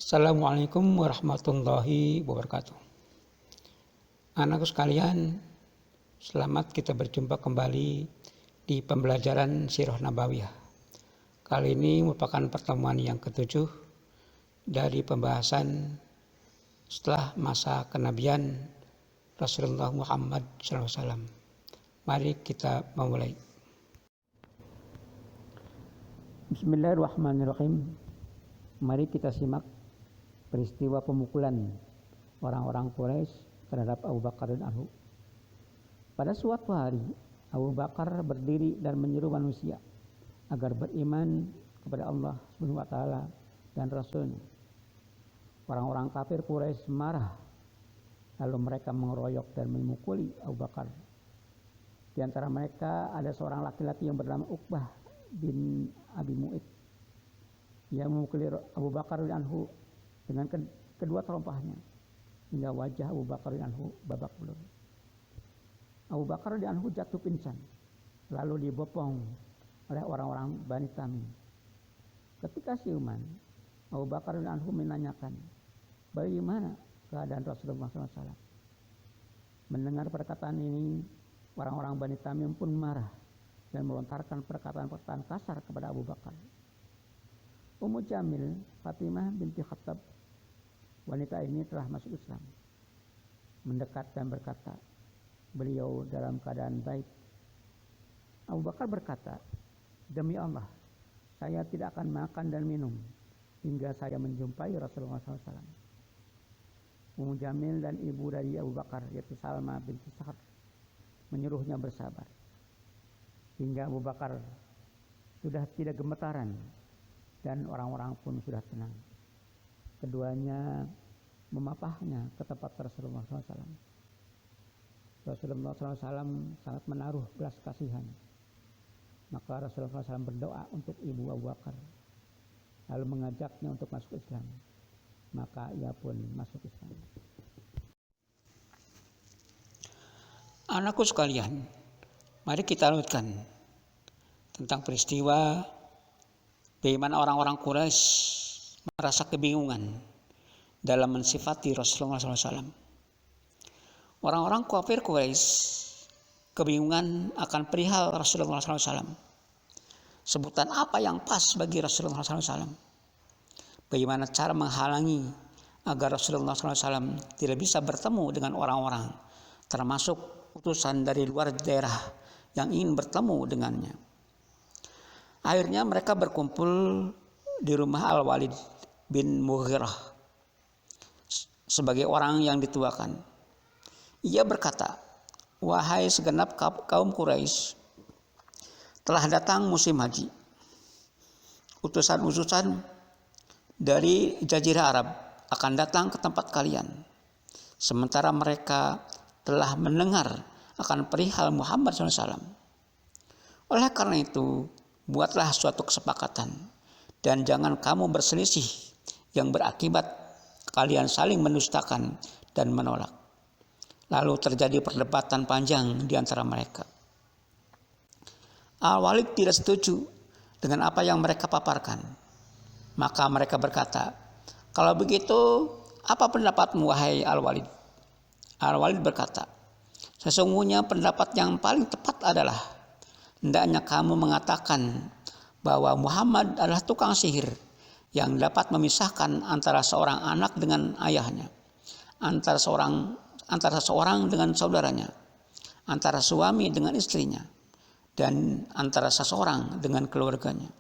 Assalamualaikum warahmatullahi wabarakatuh. Anakku sekalian, selamat kita berjumpa kembali di pembelajaran Sirah Nabawiyah. Kali ini merupakan pertemuan yang ketujuh dari pembahasan setelah masa kenabian Rasulullah Muhammad SAW. Mari kita memulai. Bismillahirrahmanirrahim. Mari kita simak peristiwa pemukulan orang-orang Quraisy terhadap Abu Bakar radhiyallahu anhu. Pada suatu hari, Abu Bakar berdiri dan menyeru manusia agar beriman kepada Allah Subhanahu wa taala dan Rasul-Nya. Orang-orang kafir Quraisy marah, lalu mereka mengeroyok dan memukuli Abu Bakar. Di antara mereka ada seorang laki-laki yang bernama Uqbah bin Abi Mu'id. Ia memukuli Abu Bakar radhiyallahu anhu dengan kedua terompahnya hingga wajah Abu Bakar radhiyallahu anhu babak belur. Abu Bakar radhiyallahu anhu jatuh pingsan, lalu dibopong oleh orang-orang Bani Tamim. Ketika siuman, Abu Bakar radhiyallahu anhu menanyakan, bagaimana keadaan Rasulullah SAW? Mendengar perkataan ini, orang-orang Bani Tamim pun marah dan melontarkan perkataan-perkataan kasar kepada Abu Bakar. Ummu Jamil, Fatimah binti Khattab, wanita ini telah masuk Islam, mendekat dan berkata, beliau dalam keadaan baik. Abu Bakar berkata, demi Allah, saya tidak akan makan dan minum hingga saya menjumpai Rasulullah SAW. Ummu Jamil dan ibu dari Abu Bakar, yaitu Salma binti Sa'ad, menyuruhnya bersabar. Hingga Abu Bakar sudah tidak gemetaran dan orang-orang pun sudah tenang. Keduanya memapahnya ke tempat Rasulullah SAW. Rasulullah SAW sangat menaruh belas kasihan. Maka Rasulullah SAW berdoa untuk ibu Abu Bakar, lalu mengajaknya untuk masuk Islam. Maka ia pun masuk Islam. Anakku sekalian, mari kita lanjutkan tentang peristiwa bagaimana orang-orang Quraisy merasa kebingungan dalam mensifati Rasulullah SAW. Orang-orang kafir Quraisy kebingungan akan perihal Rasulullah SAW. Sebutan apa yang pas bagi Rasulullah SAW? Bagaimana cara menghalangi agar Rasulullah SAW tidak bisa bertemu dengan orang-orang, termasuk utusan dari luar daerah yang ingin bertemu dengannya. Akhirnya mereka berkumpul di rumah Al-Walid bin Mughirah sebagai orang yang dituakan. Ia berkata, wahai segenap kaum Quraisy, telah datang musim haji. Utusan-utusan dari Jazirah Arab akan datang ke tempat kalian. Sementara mereka telah mendengar akan perihal Muhammad SAW. Oleh karena itu, buatlah suatu kesepakatan dan jangan kamu berselisih yang berakibat kalian saling mendustakan dan menolak. Lalu terjadi perdebatan panjang di antara mereka. Al-Walid tidak setuju dengan apa yang mereka paparkan. Maka mereka berkata, kalau begitu apa pendapatmu wahai Al-Walid? Al-Walid berkata, sesungguhnya pendapat yang paling tepat adalah hendaknya kamu mengatakan bahwa Muhammad adalah tukang sihir yang dapat memisahkan antara seorang anak dengan ayahnya, antara seorang dengan saudaranya, antara suami dengan istrinya, dan antara seseorang dengan keluarganya.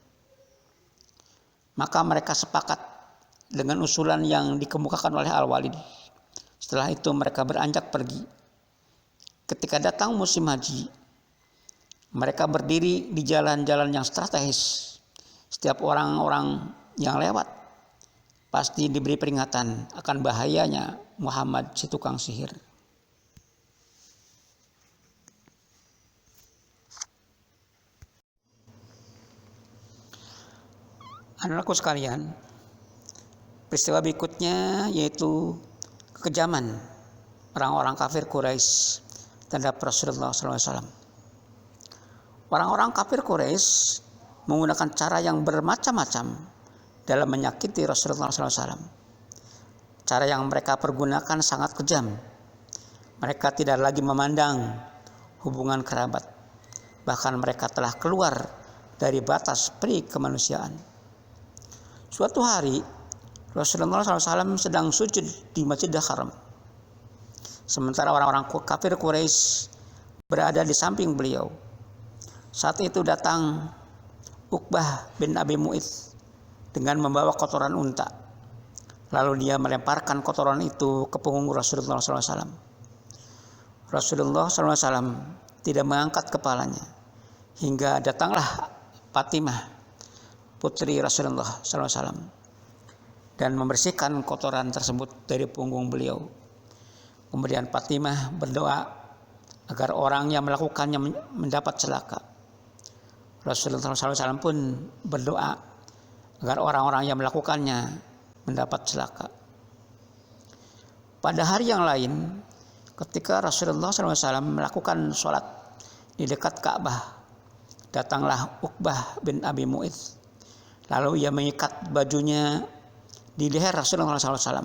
Maka mereka sepakat dengan usulan yang dikemukakan oleh Al-Walid. Setelah itu mereka beranjak pergi. Ketika datang musim haji, mereka berdiri di jalan-jalan yang strategis. Setiap orang-orang yang lewat pasti diberi peringatan akan bahayanya Muhammad si tukang sihir. Anak-anakku sekalian, peristiwa berikutnya yaitu kekejaman orang-orang kafir Quraisy terhadap Rasulullah SAW. Orang-orang kafir Quraisy menggunakan cara yang bermacam-macam dalam menyakiti Rasulullah SAW. Cara yang mereka pergunakan sangat kejam. Mereka tidak lagi memandang hubungan kerabat. Bahkan mereka telah keluar dari batas peri kemanusiaan. Suatu hari, Rasulullah SAW sedang sujud di Masjidil Haram. Sementara orang-orang kafir Quraisy berada di samping beliau. Saat itu datang Uqbah bin Abi Mu'its dengan membawa kotoran unta. Lalu dia melemparkan kotoran itu ke punggung Rasulullah SAW. Rasulullah SAW tidak mengangkat kepalanya hingga datanglah Fatimah, putri Rasulullah SAW, dan membersihkan kotoran tersebut dari punggung beliau. Kemudian Fatimah berdoa agar orang yang melakukannya mendapat celaka. Rasulullah SAW pun berdoa agar orang-orang yang melakukannya mendapat celaka. Pada hari yang lain, ketika Rasulullah SAW melakukan sholat di dekat Ka'bah, datanglah Uqbah bin Abi Mu'its. Lalu ia mengikat bajunya di leher Rasulullah SAW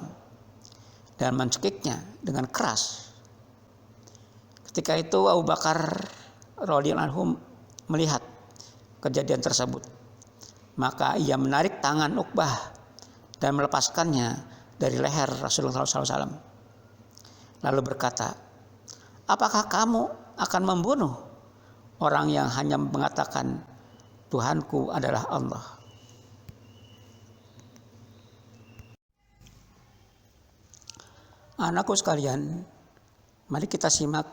dan mencekiknya dengan keras. Ketika itu Abu Bakar radhiyallahu anhu melihat kejadian tersebut, maka ia menarik tangan Uqbah dan melepaskannya dari leher Rasulullah SAW. Lalu berkata, apakah kamu akan membunuh orang yang hanya mengatakan Tuhanku adalah Allah? Anakku sekalian, mari kita simak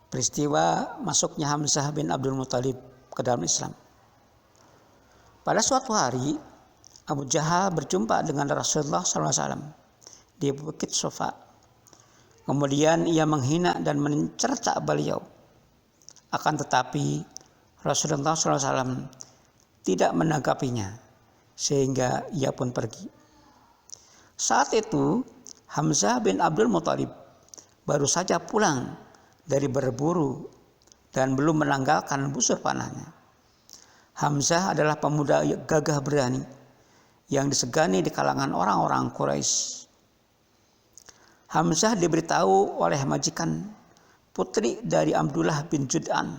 peristiwa masuknya Hamzah bin Abdul Muthalib ke dalam Islam. Pada suatu hari, Abu Jahal berjumpa dengan Rasulullah SAW di Bukit Sofa. Kemudian ia menghina dan mencerca beliau. Akan tetapi Rasulullah SAW tidak menanggapinya, sehingga ia pun pergi. Saat itu Hamzah bin Abdul Muthalib baru saja pulang dari berburu dan belum menanggalkan busur panahnya. Hamzah adalah pemuda gagah berani yang disegani di kalangan orang-orang Quraisy. Hamzah diberitahu oleh majikan putri dari Abdullah bin Jud'an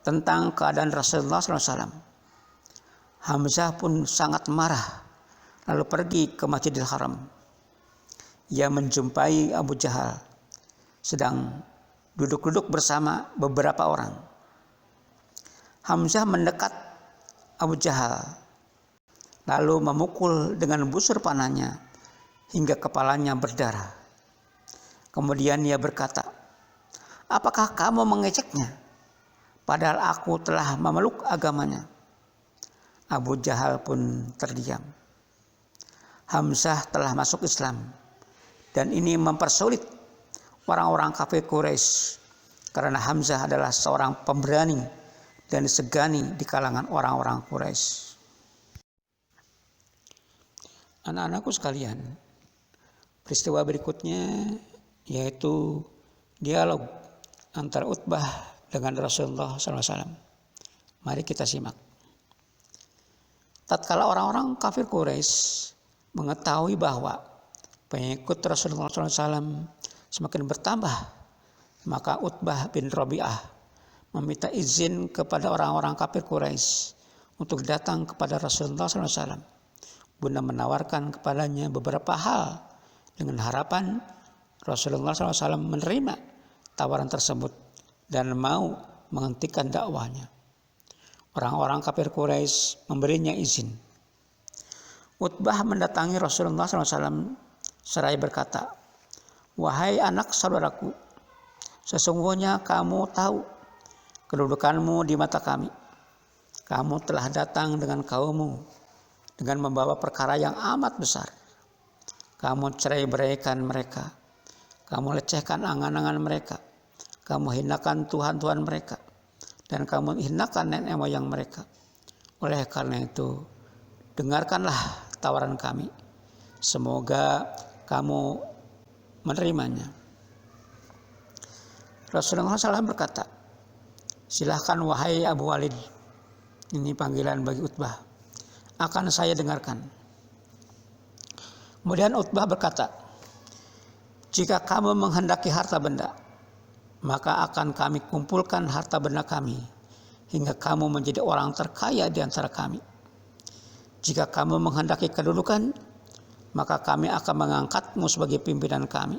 tentang keadaan Rasulullah SAW. Hamzah pun sangat marah, lalu pergi ke Masjidil Haram. Ia menjumpai Abu Jahal sedang duduk-duduk bersama beberapa orang. Hamzah mendekat Abu Jahal, lalu memukul dengan busur panahnya hingga kepalanya berdarah. Kemudian ia berkata, apakah kamu mengejeknya? Padahal aku telah memeluk agamanya. Abu Jahal pun terdiam. Hamzah telah masuk Islam, dan ini mempersulit orang-orang kafir Quraisy karena Hamzah adalah seorang pemberani dan disegani di kalangan orang-orang Quraisy. Anak-anakku sekalian, peristiwa berikutnya yaitu dialog antara Utbah dengan Rasulullah SAW. Mari kita simak. Tatkala orang-orang kafir Quraisy mengetahui bahwa pengikut Rasulullah SAW semakin bertambah, maka Utbah bin Rabi'ah meminta izin kepada orang-orang kafir Quraisy untuk datang kepada Rasulullah SAW guna menawarkan kepadanya beberapa hal dengan harapan Rasulullah SAW menerima tawaran tersebut dan mau menghentikan dakwahnya. Orang-orang kafir Quraisy memberinya izin. Utbah mendatangi Rasulullah SAW seraya berkata, wahai anak saudaraku, sesungguhnya kamu tahu kedudukanmu di mata kami. Kamu telah datang dengan kaummu dengan membawa perkara yang amat besar. Kamu cerai-beraikan mereka. Kamu lecehkan angan-angan mereka. Kamu hinakan Tuhan-Tuhan mereka. Dan kamu hinakan nenek moyang mereka. Oleh karena itu, dengarkanlah tawaran kami. Semoga kamu menerimanya. Rasulullah SAW berkata, silahkan wahai Abu Walid. Ini panggilan bagi Utbah. Akan saya dengarkan. Kemudian Utbah berkata, jika kamu menghendaki harta benda, maka akan kami kumpulkan harta benda kami, hingga kamu menjadi orang terkaya di antara kami. Jika kamu menghendaki kedudukan, maka kami akan mengangkatmu sebagai pimpinan kami,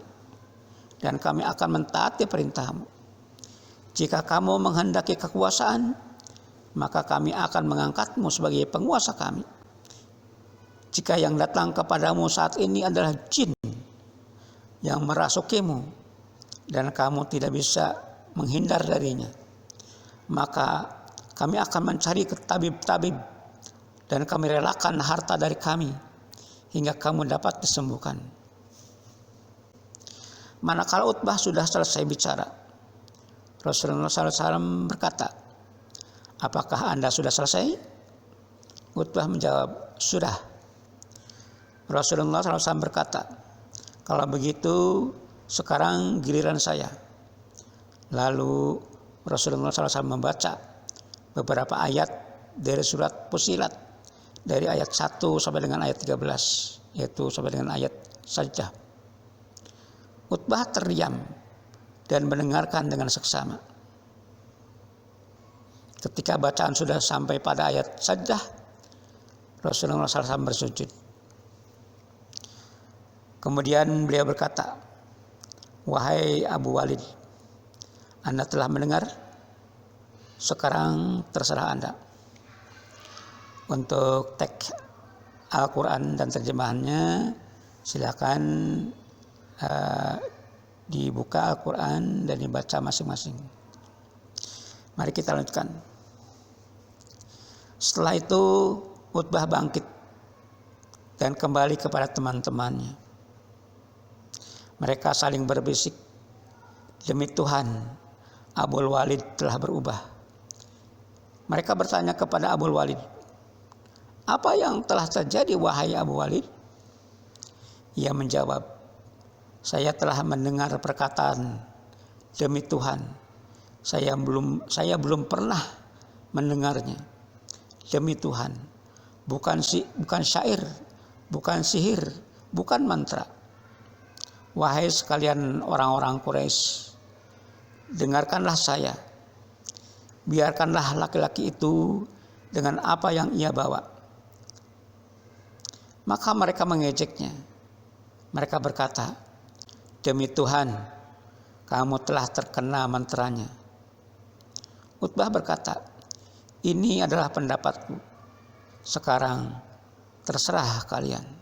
dan kami akan mentaati perintahmu. Jika kamu menghendaki kekuasaan, maka kami akan mengangkatmu sebagai penguasa kami. Jika yang datang kepadamu saat ini adalah jin yang merasukimu dan kamu tidak bisa menghindar darinya, maka kami akan mencari tabib-tabib dan kami relakan harta dari kami hingga kamu dapat disembuhkan. Manakala Utbah sudah selesai bicara, Rasulullah SAW berkata, apakah Anda sudah selesai? Utbah menjawab, sudah. Rasulullah SAW berkata, kalau begitu sekarang giliran saya. Lalu Rasulullah SAW membaca beberapa ayat dari surat Fussilat, dari ayat 1 sampai dengan ayat 13, yaitu sampai dengan ayat Sajdah. Utbah terdiam dan mendengarkan dengan seksama. Ketika bacaan sudah sampai pada ayat Sajdah, Rasulullah SAW bersujud. Kemudian beliau berkata, wahai Abu Walid, Anda telah mendengar, sekarang terserah Anda. Untuk teks Al-Quran dan terjemahannya, silakan dibuka Al-Quran dan dibaca masing-masing. Mari kita lanjutkan. Setelah itu Utbah bangkit dan kembali kepada teman-temannya. Mereka saling berbisik, demi Tuhan, Abul Walid telah berubah. Mereka bertanya kepada Abul Walid, apa yang telah terjadi wahai Abu Walid? Ia menjawab, saya telah mendengar perkataan, demi Tuhan, saya belum pernah mendengarnya. Demi Tuhan, bukan syair, bukan sihir, bukan mantra. Wahai sekalian orang-orang Quraisy, dengarkanlah saya. Biarkanlah laki-laki itu dengan apa yang ia bawa. Maka mereka mengejeknya. Mereka berkata, demi Tuhan, kamu telah terkena mantranya. Utbah berkata, ini adalah pendapatku. Sekarang terserah kalian.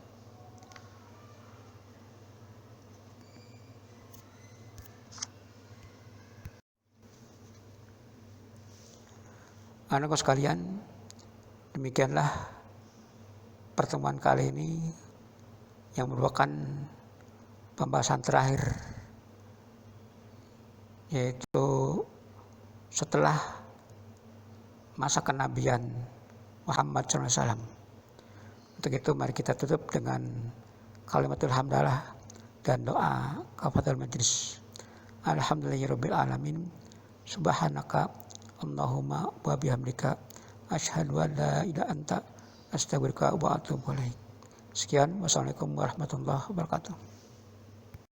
Anak-anak sekalian, demikianlah pertemuan kali ini yang merupakan pembahasan terakhir, yaitu setelah masa kenabian Muhammad SAW. Untuk itu mari kita tutup dengan kalimatul hamdalah dan doa kafaratul majlis. Alhamdulillahirabbil alamin. Subhanaka Allahumma wa bihamdika asyhadu an la ilaha illa anta astaghfiruka wa atubu ilaik. Sekian, wassalamualaikum warahmatullahi wabarakatuh.